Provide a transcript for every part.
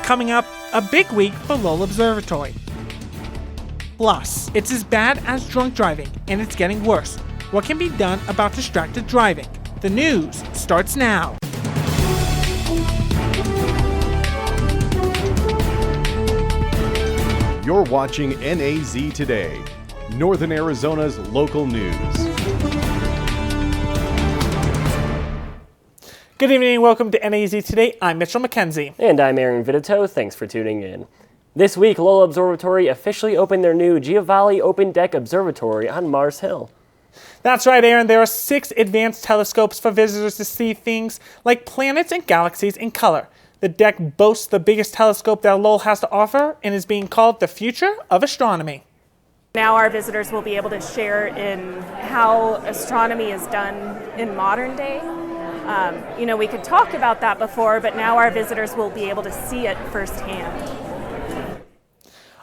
Coming up, a big week for Lowell Observatory. Plus, it's as bad as drunk driving, and it's getting worse. What can be done about distracted driving? The news starts now. You're watching NAZ Today, Northern Arizona's local news. Good evening and welcome to NAZ Today. I'm Mitchell McKenzie. And I'm Aaron Vidito. Thanks for tuning in. This week, Lowell Observatory officially opened their new Giovanni Open Deck Observatory on Mars Hill. That's right, Aaron. There are 6 advanced telescopes for visitors to see things like planets and galaxies in color. The deck boasts the biggest telescope that Lowell has to offer and is being called the future of astronomy. Now our visitors will be able to share in how astronomy is done in modern day. We could talk about that before, but now our visitors will be able to see it firsthand.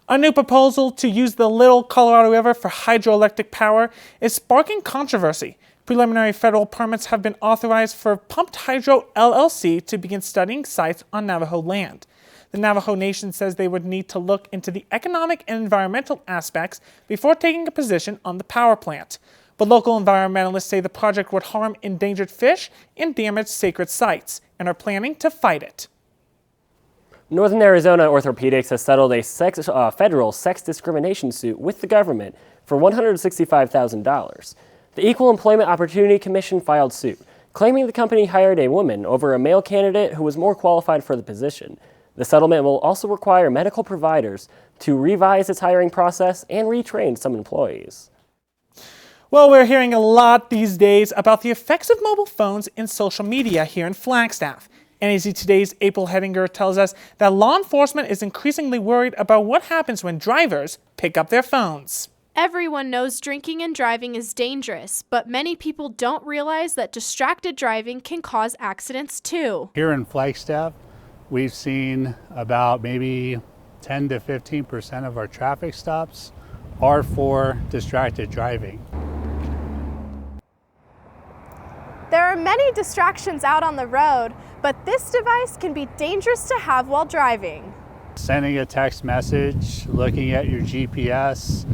A new proposal to use the Little Colorado River for hydroelectric power is sparking controversy. Preliminary federal permits have been authorized for Pumped Hydro LLC to begin studying sites on Navajo land. The Navajo Nation says they would need to look into the economic and environmental aspects before taking a position on the power plant. But local environmentalists say the project would harm endangered fish and damage sacred sites and are planning to fight it. Northern Arizona Orthopedics has settled a federal sex discrimination suit with the government for $165,000. The Equal Employment Opportunity Commission filed suit, claiming the company hired a woman over a male candidate who was more qualified for the position. The settlement will also require medical providers to revise its hiring process and retrain some employees. Well, we're hearing a lot these days about the effects of mobile phones and social media here in Flagstaff. NAZ Today's April Hettinger tells us that law enforcement is increasingly worried about what happens when drivers pick up their phones. Everyone knows drinking and driving is dangerous, but many people don't realize that distracted driving can cause accidents too. Here in Flagstaff, we've seen about maybe 10 to 15% of our traffic stops are for distracted driving. There are many distractions out on the road, but this device can be dangerous to have while driving. Sending a text message, looking at your GPS,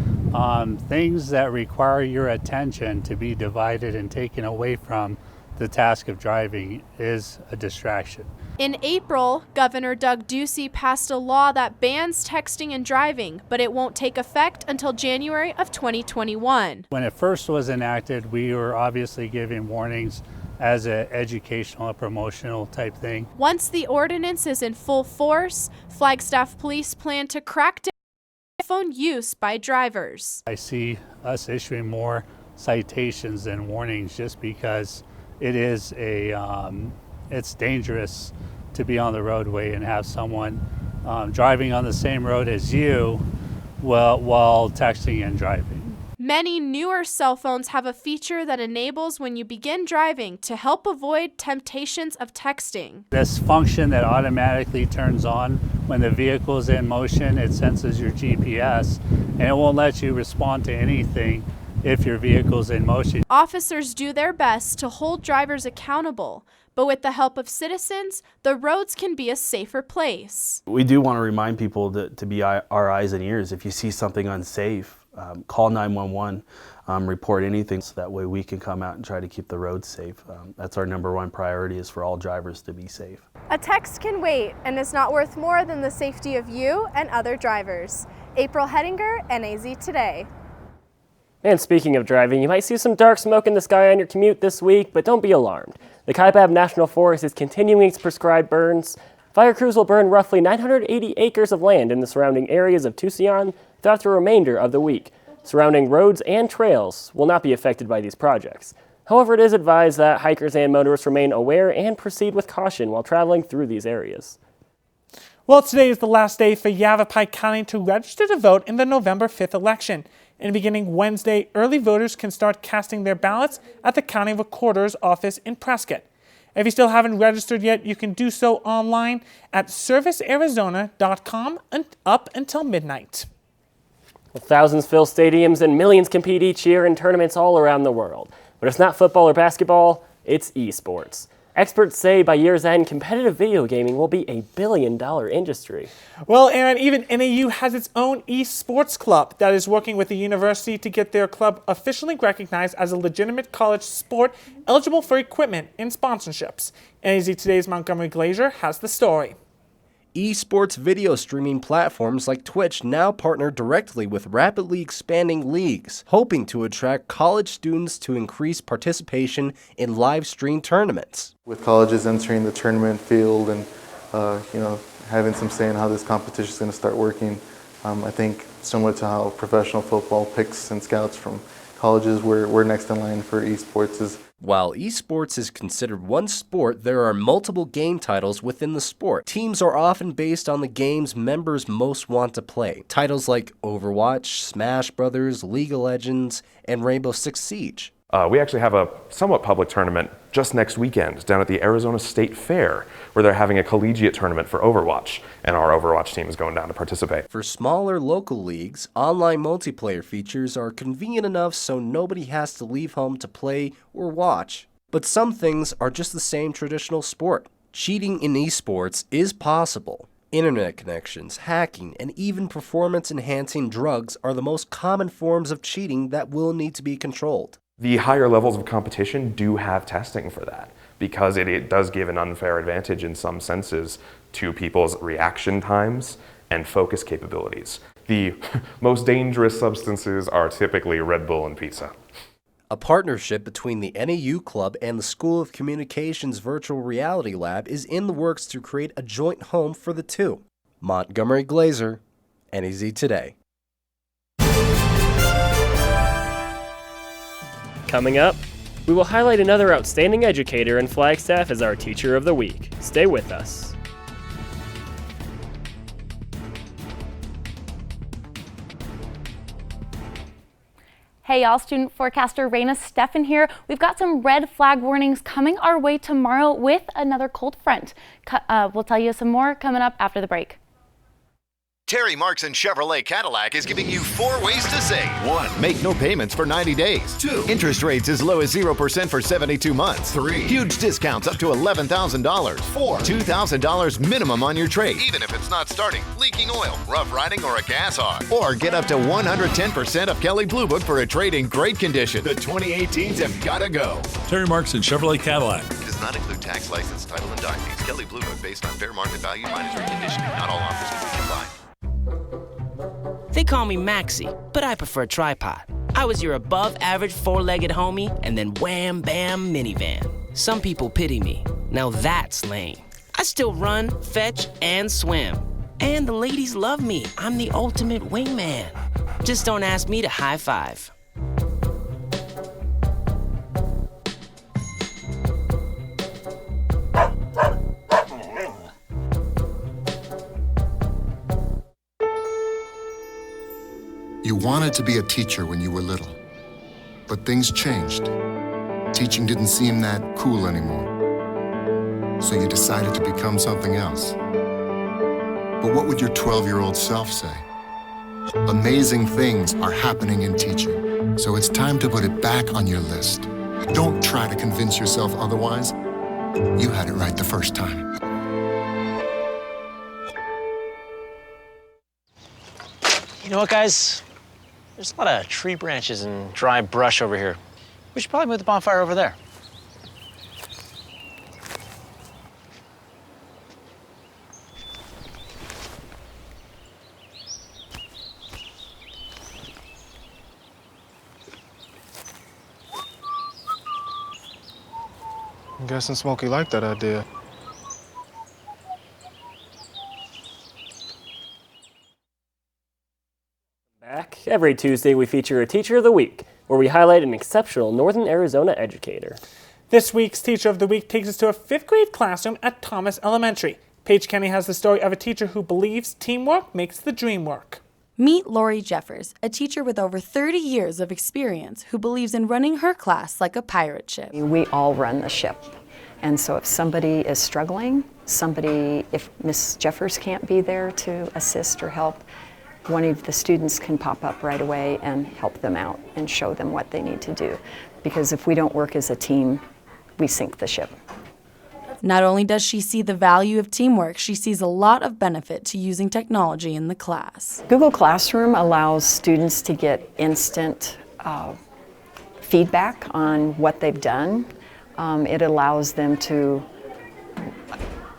things that require your attention to be divided and taken away from the task of driving is a distraction. In April, Governor Doug Ducey passed a law that bans texting and driving, but it won't take effect until January of 2021. When it first was enacted, we were obviously giving warnings as an educational and promotional type thing. Once the ordinance is in full force, Flagstaff police plan to crack down on phone use by drivers. I see us issuing more citations than warnings just because it is it's dangerous to be on the roadway and have someone driving on the same road as you while texting and driving. Many newer cell phones have a feature that enables when you begin driving to help avoid temptations of texting. This function that automatically turns on when the vehicle is in motion, it senses your GPS and it won't let you respond to anything if your vehicle's in motion. Officers do their best to hold drivers accountable, but with the help of citizens, the roads can be a safer place. We do want to remind people to be our eyes and ears. If you see something unsafe, call 911, report anything, so that way we can come out and try to keep the roads safe. That's our #1 priority, is for all drivers to be safe. A text can wait and is not worth more than the safety of you and other drivers. April Hettinger, NAZ Today. And speaking of driving, you might see some dark smoke in the sky on your commute this week, but don't be alarmed. The Kaibab National Forest is continuing its prescribed burns. Fire crews will burn roughly 980 acres of land in the surrounding areas of Tucson throughout the remainder of the week. Surrounding roads and trails will not be affected by these projects. However, it is advised that hikers and motorists remain aware and proceed with caution while traveling through these areas. Well, today is the last day for Yavapai County to register to vote in the November 5th election. And beginning Wednesday, early voters can start casting their ballots at the county recorder's office in Prescott. If you still haven't registered yet, you can do so online at servicearizona.com and up until midnight. Well, thousands fill stadiums and millions compete each year in tournaments all around the world. But it's not football or basketball, it's esports. Experts say by year's end, competitive video gaming will be a billion-dollar industry. Well, Aaron, even NAU has its own esports club that is working with the university to get their club officially recognized as a legitimate college sport eligible for equipment and sponsorships. NAZ Today's Montgomery Glazier has the story. Esports video streaming platforms like Twitch now partner directly with rapidly expanding leagues, hoping to attract college students to increase participation in live stream tournaments. With colleges entering the tournament field and having some say in how this competition is going to start working, I think similar to how professional football picks and scouts from colleges, we're next in line for esports. While esports is considered one sport, there are multiple game titles within the sport. Teams are often based on the games members most want to play. Titles like Overwatch, Smash Brothers, League of Legends, and Rainbow Six Siege. We actually have a somewhat public tournament just next weekend down at the Arizona State Fair, where they're having a collegiate tournament for Overwatch, and our Overwatch team is going down to participate. For smaller local leagues, online multiplayer features are convenient enough so nobody has to leave home to play or watch. But some things are just the same traditional sport. Cheating in esports is possible. Internet connections, hacking, and even performance-enhancing drugs are the most common forms of cheating that will need to be controlled. The higher levels of competition do have testing for that, because it does give an unfair advantage in some senses to people's reaction times and focus capabilities. The most dangerous substances are typically Red Bull and pizza. A partnership between the NAU Club and the School of Communications Virtual Reality Lab is in the works to create a joint home for the two. Montgomery Glazier, NAZ Today. Coming up, we will highlight another outstanding educator in Flagstaff as our Teacher of the Week. Stay with us. Hey y'all, student forecaster Raina Steffen here. We've got some red flag warnings coming our way tomorrow with another cold front. We'll tell you some more coming up after the break. Terry Markson Chevrolet Cadillac is giving you 4 ways to save. 1. Make no payments for 90 days. 2. Interest rates as low as 0% for 72 months. 3. Huge discounts up to $11,000. 4. $2,000 minimum on your trade, even if it's not starting, leaking oil, rough riding, or a gas hog. Or get up to 110% of Kelley Blue Book for a trade in great condition. The 2018s have got to go. Terry Markson Chevrolet Cadillac. Does not include tax, license, title, and dock fees. Kelley Blue Book based on fair market value minus reconditioning. Not all offers can be combined. They call me Maxie, but I prefer tripod. I was your above-average four-legged homie, and then wham, bam, minivan. Some people pity me. Now that's lame. I still run, fetch, and swim. And the ladies love me. I'm the ultimate wingman. Just don't ask me to high five. You wanted to be a teacher when you were little, but things changed. Teaching didn't seem that cool anymore, so you decided to become something else. But what would your 12-year-old self say? Amazing things are happening in teaching, so it's time to put it back on your list. Don't try to convince yourself otherwise. You had it right the first time. You know what, guys? There's a lot of tree branches and dry brush over here. We should probably move the bonfire over there. I'm guessing Smokey liked that idea. Every Tuesday, we feature a Teacher of the Week, where we highlight an exceptional Northern Arizona educator. This week's Teacher of the Week takes us to a 5th grade classroom at Thomas Elementary. Paige Kenny has the story of a teacher who believes teamwork makes the dream work. Meet Lori Jeffers, a teacher with over 30 years of experience who believes in running her class like a pirate ship. We all run the ship. And so if somebody is struggling, if Miss Jeffers can't be there to assist or help, one of the students can pop up right away and help them out and show them what they need to do. Because if we don't work as a team, we sink the ship. Not only does she see the value of teamwork, she sees a lot of benefit to using technology in the class. Google Classroom allows students to get instant feedback on what they've done. It allows them to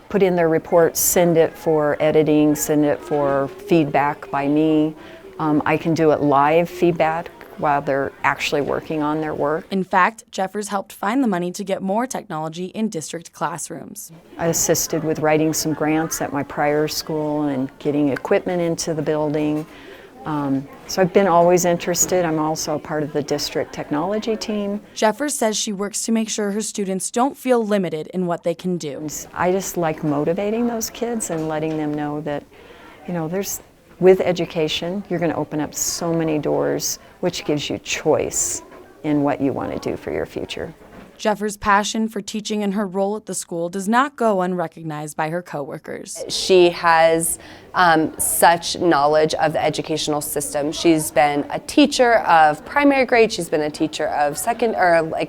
put in their report, send it for editing, send it for feedback by me. I can do it live feedback while they're actually working on their work. In fact, Jeffers helped find the money to get more technology in district classrooms. I assisted with writing some grants at my prior school and getting equipment into the building. So I've been always interested. I'm also a part of the district technology team. Jeffers says she works to make sure her students don't feel limited in what they can do. I just like motivating those kids and letting them know that, with education, you're going to open up so many doors, which gives you choice in what you want to do for your future. Jeffers' passion for teaching and her role at the school does not go unrecognized by her coworkers. She has such knowledge of the educational system. She's been a teacher of primary grade, she's been a teacher of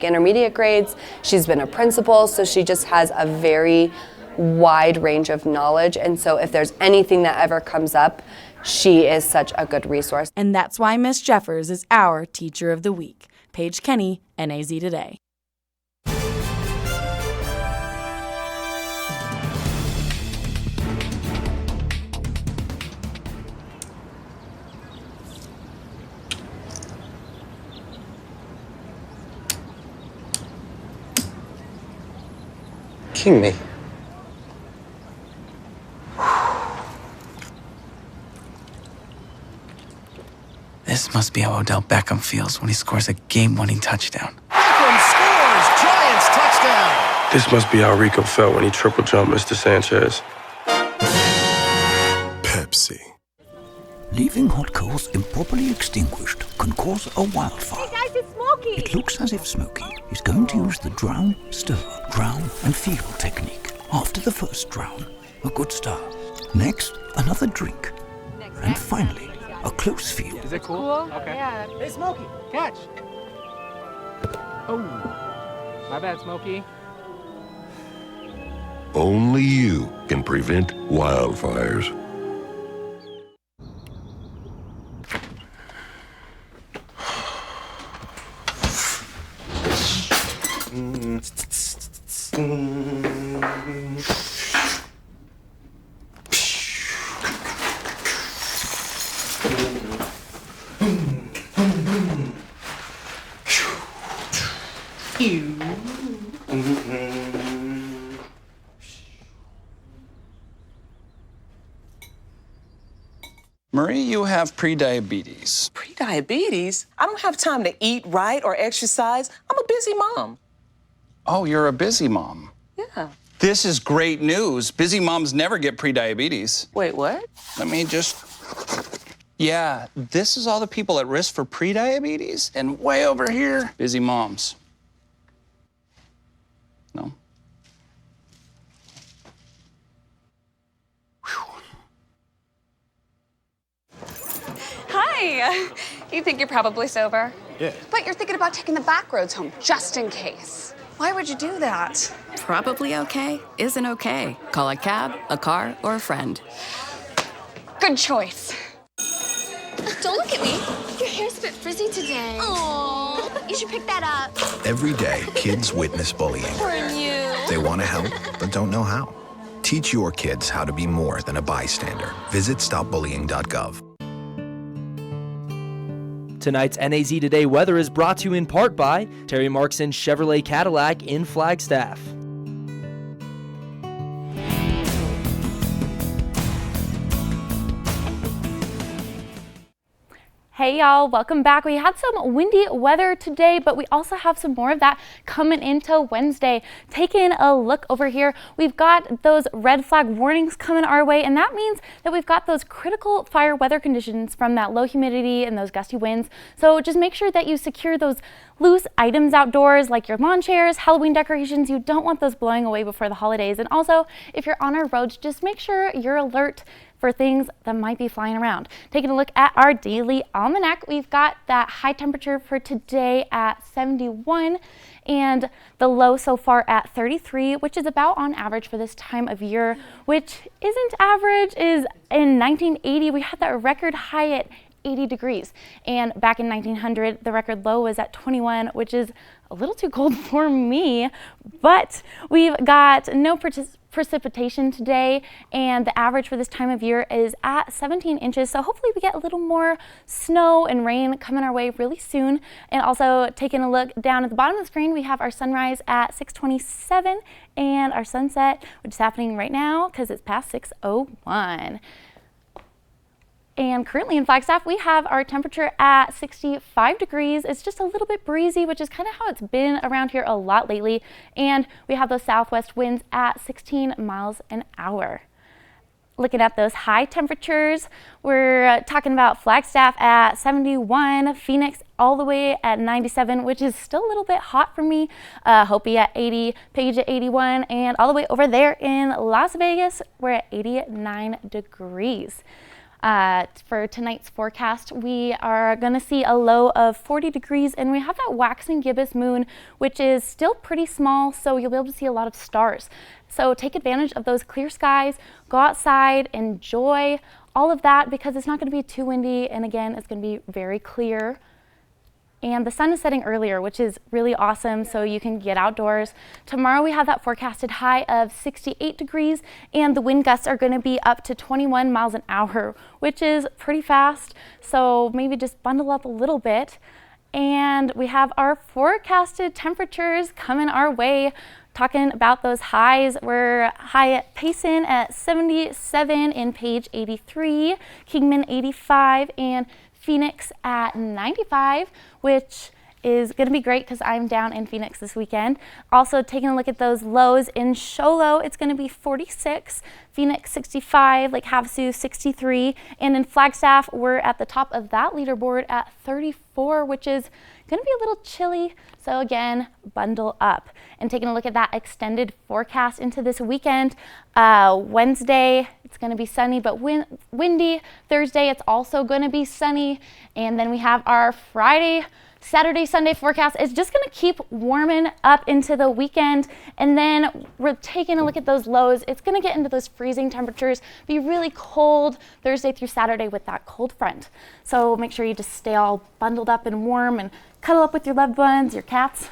intermediate grades, she's been a principal, so she just has a very wide range of knowledge, and so if there's anything that ever comes up, she is such a good resource. And that's why Miss Jeffers is our Teacher of the Week. Paige Kenny, NAZ Today. King me. This must be how Odell Beckham feels when he scores a game-winning touchdown. Beckham scores! Giants touchdown! This must be how Rico felt when he triple jumped Mr. Sanchez. Pepsi. Leaving hot coals improperly extinguished can cause a wildfire. Hey guys, it's Smokey! It looks as if Smokey is going to use the drown, stir, drown, and feel technique. After the first drown, a good start. Next, another drink. And finally, a close feel. Is it cool? Okay. Yeah. Hey, Smokey, catch. Oh, my bad, Smokey. Only you can prevent wildfires. Marie, you have prediabetes. Prediabetes? I don't have time to eat right or exercise. I'm a busy mom. Oh, you're a busy mom. Yeah. This is great news. Busy moms never get prediabetes. Wait, what? Let me just... Yeah, this is all the people at risk for prediabetes, and way over here, busy moms. No? Hi. You think you're probably sober? Yeah. But you're thinking about taking the back roads home, just in case. Why would you do that? Probably okay isn't okay. Call a cab, a car, or a friend. Good choice. Don't look at me. Your hair's a bit frizzy today. Aww. You should pick that up. Every day, kids witness bullying. For you. They want to help, but don't know how. Teach your kids how to be more than a bystander. Visit stopbullying.gov. Tonight's NAZ Today weather is brought to you in part by Terry Markson Chevrolet Cadillac in Flagstaff. Hey y'all, welcome back. We had some windy weather today, but we also have some more of that coming into Wednesday. Taking a look over here, we've got those red flag warnings coming our way, and that means that we've got those critical fire weather conditions from that low humidity and those gusty winds. So just make sure that you secure those loose items outdoors, like your lawn chairs, Halloween decorations. You don't want those blowing away before the holidays. And also, if you're on our roads, just make sure you're alert for things that might be flying around. Taking a look at our daily almanac, we've got that high temperature for today at 71 and the low so far at 33, which is about on average for this time of year, which isn't average. Is in 1980, we had that record high at 80 degrees. And back in 1900, the record low was at 21, which is a little too cold for me, but we've got no precipitation today, and the average for this time of year is at 17 inches. So hopefully we get a little more snow and rain coming our way really soon. And also taking a look down at the bottom of the screen, we have our sunrise at 6:27 and our sunset, which is happening right now because it's past 6:01. And currently in Flagstaff, we have our temperature at 65 degrees. It's just a little bit breezy, which is kind of how it's been around here a lot lately. And we have those southwest winds at 16 miles an hour. Looking at those high temperatures, we're talking about Flagstaff at 71, Phoenix all the way at 97, which is still a little bit hot for me. Hopi at 80, Page at 81, and all the way over there in Las Vegas, we're at 89 degrees. For tonight's forecast, we are going to see a low of 40 degrees, and we have that waxing gibbous moon, which is still pretty small, so you'll be able to see a lot of stars. So take advantage of those clear skies, go outside, enjoy all of that because it's not going to be too windy, and again, it's going to be very clear. And the sun is setting earlier, which is really awesome, so you can get outdoors. Tomorrow we have that forecasted high of 68 degrees, and the wind gusts are going to be up to 21 miles an hour, which is pretty fast, so maybe just bundle up a little bit. And we have our forecasted temperatures coming our way. Talking about those highs, we're high at Payson at 77 in Page 83, Kingman 85, and Phoenix at 95, which is going to be great because I'm down in Phoenix this weekend. Also taking a look at those lows in Show Low, it's going to be 46, Phoenix 65, Lake Havasu 63, and in Flagstaff, we're at the top of that leaderboard at 34, which is going to be a little chilly. So again, bundle up. And taking a look at that extended forecast into this weekend, Wednesday, it's going to be sunny but windy. Thursday, it's also going to be sunny. And then we have our Friday, Saturday, Sunday forecast. It's just going to keep warming up into the weekend. And then we're taking a look at those lows. It's going to get into those freezing temperatures, be really cold Thursday through Saturday with that cold front. So make sure you just stay all bundled up and warm and cuddle up with your loved ones, your cats.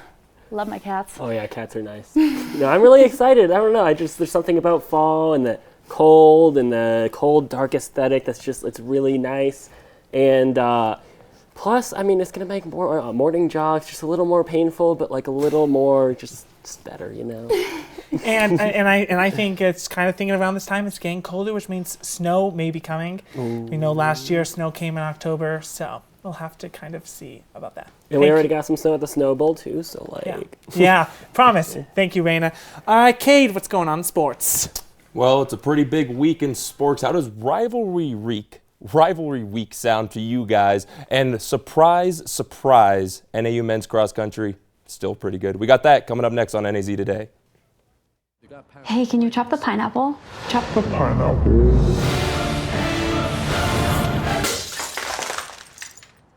Love my cats. Oh yeah, cats are nice. No, I'm really excited. I don't know. There's something about fall and the cold dark aesthetic it's really nice. And plus, I mean, it's gonna make morning jogs just a little more painful, but like a little more just better, you know. and I think it's kind of thinking around this time it's getting colder, which means snow may be coming. Ooh. You know, last year snow came in October, so we'll have to kind of see about that. And we already got some snow at the Snow Bowl too, so like. Yeah, promise. Thank you, Raina. Cade, what's going on in sports? Well, it's a pretty big week in sports. How does rivalry week sound to you guys? And surprise, NAU men's cross country, still pretty good. We got that coming up next on NAZ Today. Hey, can you chop the pineapple? Chop the pineapple.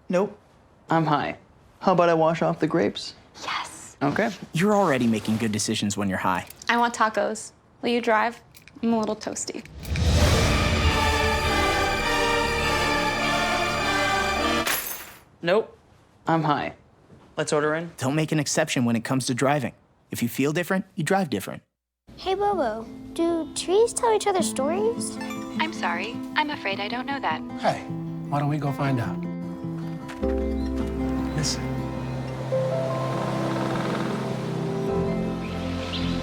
Nope, I'm high. How about I wash off the grapes? Yes. Okay. You're already making good decisions when you're high. I want tacos. Will you drive? I'm a little toasty. Nope, I'm high. Let's order in. Don't make an exception when it comes to driving. If you feel different, you drive different. Hey, Bobo, do trees tell each other stories? I'm sorry. I'm afraid I don't know that. Hey, why don't we go find out? Listen.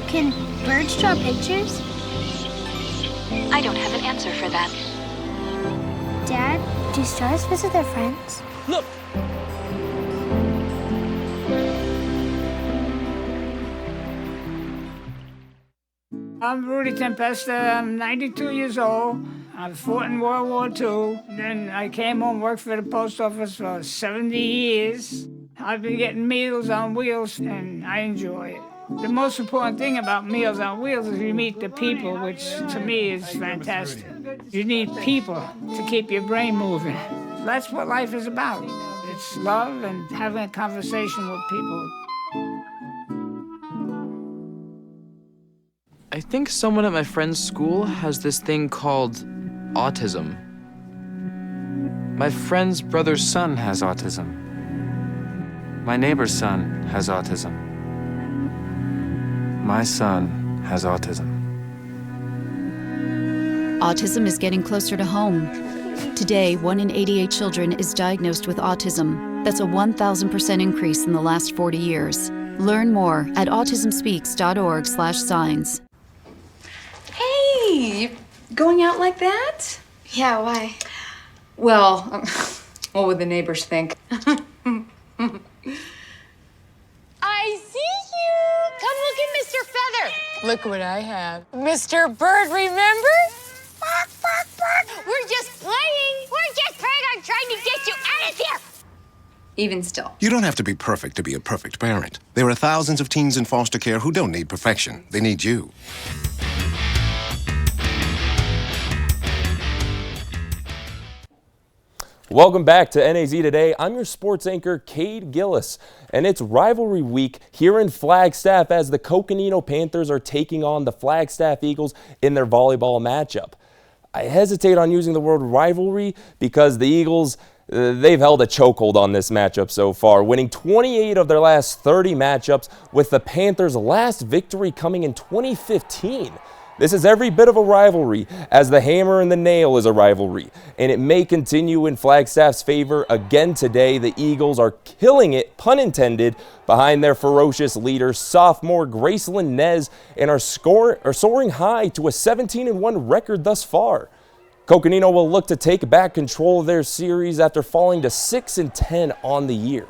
Can birds draw pictures? I don't have an answer for that. Dad, do stars visit their friends? Look! I'm Rudy Tempesta. I'm 92 years old. I fought in World War II. Then I came home, worked for the post office for 70 years. I've been getting Meals on Wheels, and I enjoy it. The most important thing about Meals on Wheels is you meet the people, which to me is fantastic. You need people to keep your brain moving. That's what life is about. It's love and having a conversation with people. I think someone at my friend's school has this thing called autism. My friend's brother's son has autism. My neighbor's son has autism. My son has autism. Autism is getting closer to home. Today, 1 in 88 children is diagnosed with autism. That's a 1,000% increase in the last 40 years. Learn more at autismspeaks.org/signs. Hey, going out like that? Yeah, why? Well, what would the neighbors think? I see you! Come look at Mr. Feather! Look what I have. Mr. Bird, remember? Bark, bark, bark! We're just playing! We're just playing! I'm trying to get you out of here! Even still. You don't have to be perfect to be a perfect parent. There are thousands of teens in foster care who don't need perfection. They need you. Welcome back to NAZ Today. I'm your sports anchor, Cade Gillis, and it's rivalry week here in Flagstaff as the Coconino Panthers are taking on the Flagstaff Eagles in their volleyball matchup. I hesitate on using the word rivalry because the Eagles, they've held a chokehold on this matchup so far, winning 28 of their last 30 matchups, with the Panthers' last victory coming in 2015. This is every bit of a rivalry, as the hammer and the nail is a rivalry, and it may continue in Flagstaff's favor again today. The Eagles are killing it, pun intended, behind their ferocious leader, sophomore Gracelyn NAZ, and are soaring high to a 17-1 record thus far. Coconino will look to take back control of their series after falling to 6-10 on the year.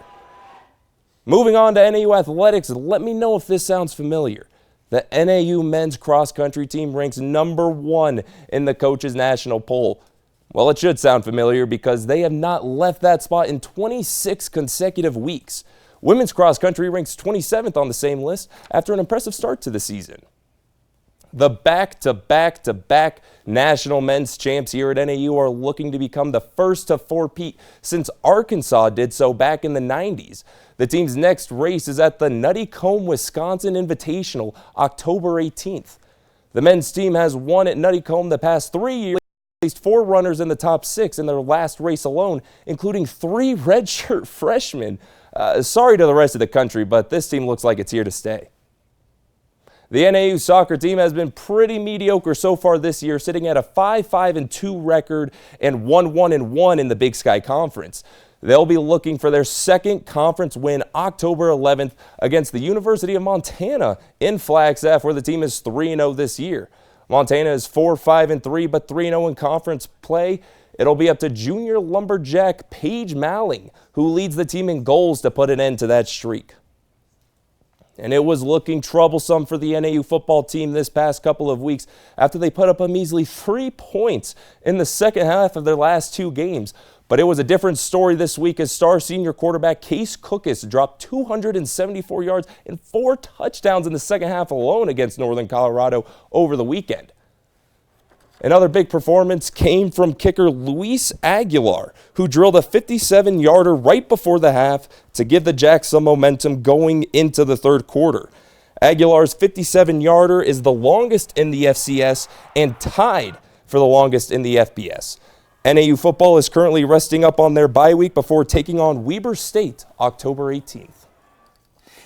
Moving on to NAU athletics, let me know if this sounds familiar. The NAU men's cross-country team ranks #1 in the coaches' national poll. Well, it should sound familiar because they have not left that spot in 26 consecutive weeks. Women's cross-country ranks 27th on the same list after an impressive start to the season. The back-to-back-to-back national men's champs here at NAU are looking to become the first to four-peat since Arkansas did so back in the 90s. The team's next race is at the Nutty Comb, Wisconsin Invitational, October 18th. The men's team has won at Nutty Comb the past 3 years, at least 4 runners in the top 6 in their last race alone, including 3 redshirt freshmen. Sorry to the rest of the country, but this team looks like it's here to stay. The NAU soccer team has been pretty mediocre so far this year, sitting at a 5-5-2 record and 1-1-1 in the Big Sky Conference. They'll be looking for their second conference win October 11th against the University of Montana in Flagstaff, where the team is 3-0 this year. Montana is 4-5-3, but 3-0 in conference play. It'll be up to junior lumberjack Paige Malling, who leads the team in goals, to put an end to that streak. And it was looking troublesome for the NAU football team this past couple of weeks after they put up a measly 3 points in the second half of their last 2 games. But it was a different story this week as star senior quarterback Case Cookus dropped 274 yards and 4 touchdowns in the second half alone against Northern Colorado over the weekend. Another big performance came from kicker Luis Aguilar, who drilled a 57-yarder right before the half to give the Jacks some momentum going into the third quarter. Aguilar's 57-yarder is the longest in the FCS and tied for the longest in the FBS. NAU football is currently resting up on their bye week before taking on Weber State October 18th.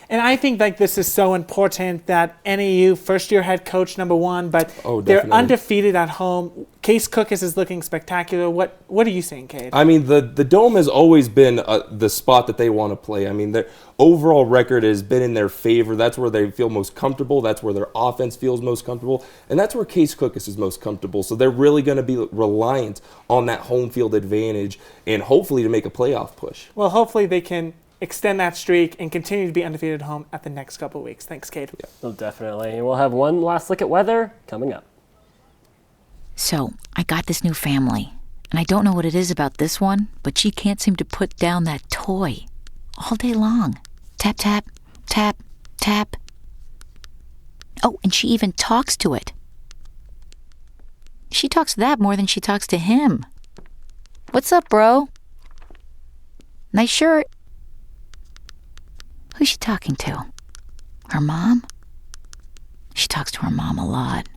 And I think like this is so important that NAU, first-year head coach #1, but they're undefeated at home. Case Cookus is looking spectacular. What are you saying, Cade? I mean, the Dome has always been the spot that they want to play. I mean, their overall record has been in their favor. That's where they feel most comfortable. That's where their offense feels most comfortable. And that's where Case Cookus is most comfortable. So they're really going to be reliant on that home field advantage and hopefully to make a playoff push. Well, hopefully they can extend that streak and continue to be undefeated at home at the next couple of weeks. Thanks, Cade. Yeah. Well, definitely. And we'll have one last look at weather coming up. So, I got this new family, and I don't know what it is about this one, but she can't seem to put down that toy all day long. Tap, tap, tap, tap. Oh, and she even talks to it. She talks to that more than she talks to him. What's up, bro? Nice shirt. Who's she talking to? Her mom? She talks to her mom a lot.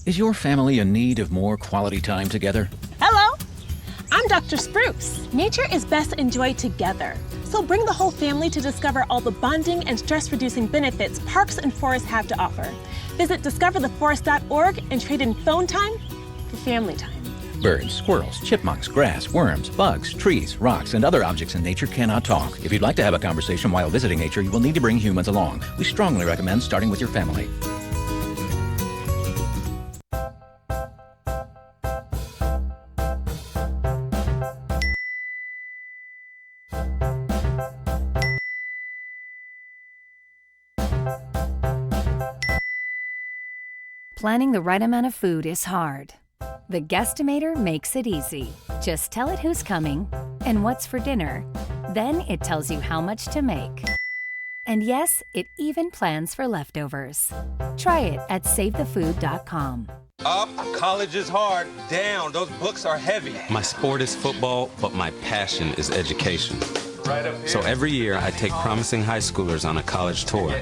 Is your family in need of more quality time together? Hello, I'm Dr. Spruce. Nature is best enjoyed together. So bring the whole family to discover all the bonding and stress-reducing benefits parks and forests have to offer. Visit discovertheforest.org and trade in phone time for family time. Birds, squirrels, chipmunks, grass, worms, bugs, trees, rocks, and other objects in nature cannot talk. If you'd like to have a conversation while visiting nature, you will need to bring humans along. We strongly recommend starting with your family. Planning the right amount of food is hard. The Guestimator makes it easy. Just tell it who's coming and what's for dinner. Then it tells you how much to make. And yes, it even plans for leftovers. Try it at savethefood.com. Up, college is hard. Down, those books are heavy. My sport is football, but my passion is education. Right up here. So every year I take promising high schoolers on a college tour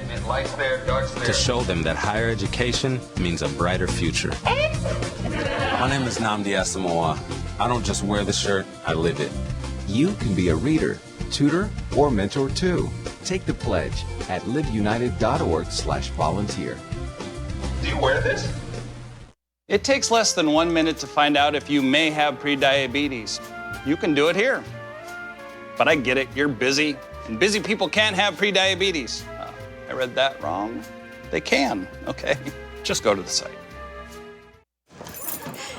to show them that higher education means a brighter future. My name is Nnamdi Asamoah. I don't just wear the shirt, I live it. You can be a reader, tutor, or mentor too. Take the pledge at liveunited.org/volunteer. Do you wear this? It takes less than 1 minute to find out if you may have prediabetes. You can do it here. But I get it, you're busy, and busy people can't have prediabetes. I read that wrong. They can, okay? Just go to the site.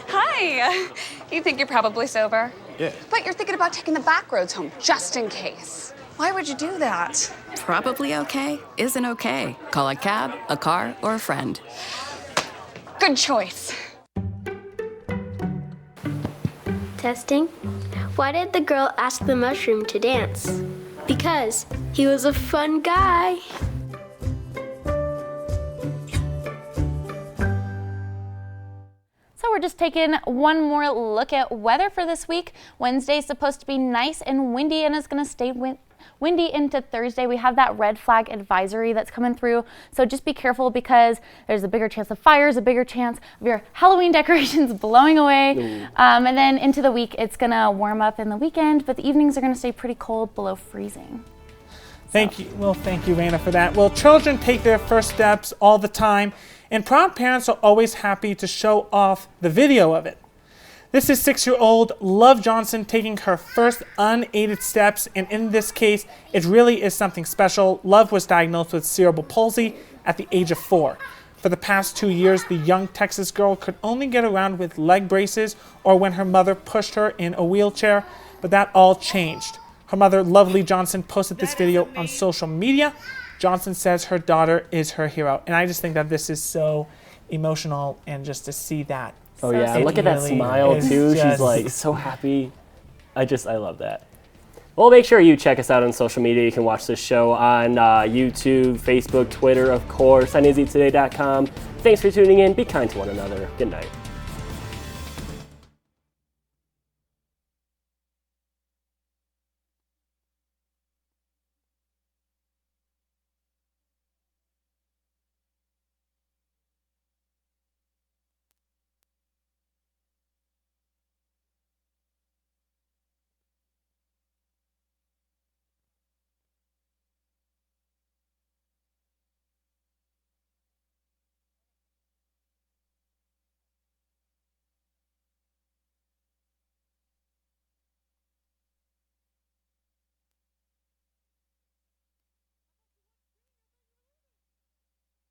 Hi. You think you're probably sober? Yeah. But you're thinking about taking the back roads home just in case. Why would you do that? Probably okay isn't okay. Call a cab, a car, or a friend. Good choice. Testing. Why did the girl ask the mushroom to dance? Because he was a fun guy. So we're just taking one more look at weather for this week. Wednesday is supposed to be nice and windy and is going to stay windy into Thursday. We have that red flag advisory that's coming through. So just be careful because there's a bigger chance of fires, a bigger chance of your Halloween decorations blowing away. And then into the week, it's going to warm up in the weekend, but the evenings are going to stay pretty cold, below freezing. Thank you. Well, thank you, Raina, for that. Well, children take their first steps all the time, and proud parents are always happy to show off the video of it. This is 6-year-old Love Johnson taking her first unaided steps, and in this case, it really is something special. Love was diagnosed with cerebral palsy at the age of 4. For the past 2 years, the young Texas girl could only get around with leg braces or when her mother pushed her in a wheelchair, but that all changed. Her mother, Lovely Johnson, posted this video on social media. Johnson says her daughter is her hero, and I just think that this is so emotional, and just to see that. Oh yeah, look at that smile too. She's like so happy. I love that. Well, make sure you check us out on social media. You can watch this show on YouTube, Facebook, Twitter, of course, on NAZtoday.com. Thanks for tuning in. Be kind to one another. Good night.